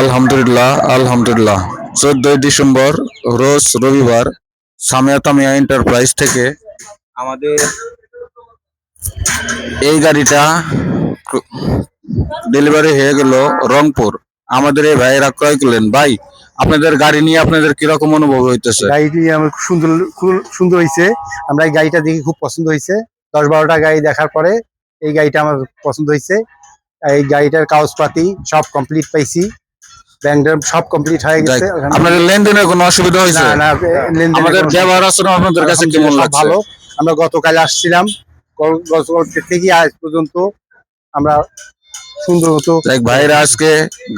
আলহামদুলিল্লাহ আলহামদুলিল্লাহ 14ই ডিসেম্বর রোজ রবিবার সামিয়া তামিয়া এন্টারপ্রাইজ থেকে আমাদের এই গাড়িটা ডেলিভারি হয়ে গেল রংপুর। আমাদের এই ভাইয়েরা ক্রয় করলেন। ভাই, আপনাদের গাড়ি নিয়ে আপনাদের কিরকম অনুভব হইতেছে? গাড়িটি আমার খুব সুন্দর হয়েছে। আমরা এই গাড়িটা দেখে খুব পছন্দ হয়েছে। 10-12টা গাড়ি দেখার পরে এই গাড়িটা আমার পছন্দ হয়েছে। এই গাড়িটার কাগজপাতি সব কমপ্লিট পাইছি, ব্যাংক সব কমপ্লিট হয়ে গেছে। আপনাদের লেনদেনের কোনো অসুবিধা হয়েছে? না না, আমাদের ব্যবহার আচরণ আপনাদের কাছে কেমন লাগছে? ভালো। আমরা গতকাল আসছিলাম, গতকাল থেকে আজ পর্যন্ত আমরা সুন্দর মতো। ভাইরা আজকে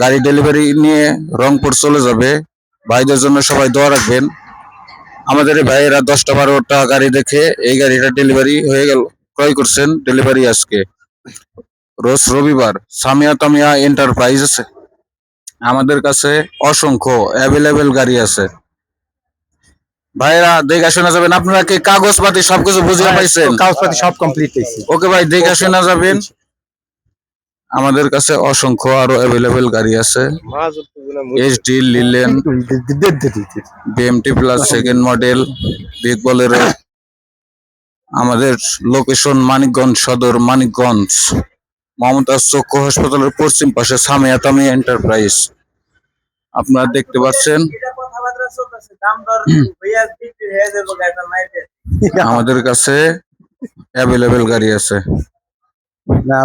গাড়ি ডেলিভারি নিয়ে রংপুর চলে যাবে। ভাইদের জন্য সবাই দোয়া রাখবেন। আমাদের এই ভাইয়েরা 10টা-12টা গাড়ি দেখে এই গাড়িটা ডেলিভারি হয়ে গেল, ক্রয় করছেন। ডেলিভারি আজকে রোজ রবিবার সামিয়া তামিয়া এন্টারপ্রাইজ আছে। আমাদের কাছে অসংখ্য অ্যাভেলেবেল গাড়ি আছে। ভাইরা দেখে শোনা যাবেন। আপনারা কি কাগজপাতি সবকিছু বুঝিয়ে পাইছেন? কাগজপাতি সব কমপ্লিট পাইছি। ওকে ভাই, দেখে শোনা যাবেন। আমাদের কাছে অসংখ্য আরো অ্যাভেলেবেল গাড়ি আছে। HD, linen, BMT plus second model, big Bolero. আমাদের লোকেশন মানিকগঞ্জ সদর, মানিকগঞ্জ মমতাজ চক্ষু হাসপাতালের পশ্চিম পাশে সামিয়া তামিয়া এন্টারপ্রাইজ। আপনারা দেখতে পাচ্ছেন আমাদের কাছে অ্যাভেলেবেল গাড়ি আছে।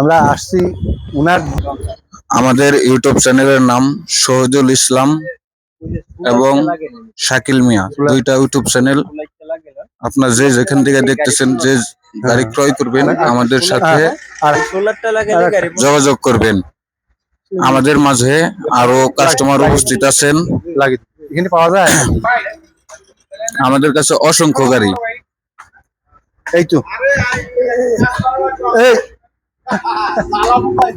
আমরা আসছি উনার। আমাদের ইউটিউব চ্যানেলের নাম শহীদুল ইসলাম এবং শাকিল মিয়া, দুইটা ইউটিউব চ্যানেল। আপনার যে যেখান থেকে দেখতেছেন, যে গাড়ি ক্রয় করবেন আমাদের সাথে যোগাযোগ করবেন। আমাদের মাঝে আরো কাস্টমার উপস্থিত আছেন। এখানে পাওয়া যায় আমাদের কাছে অসংখ্য গাড়ি। এই তো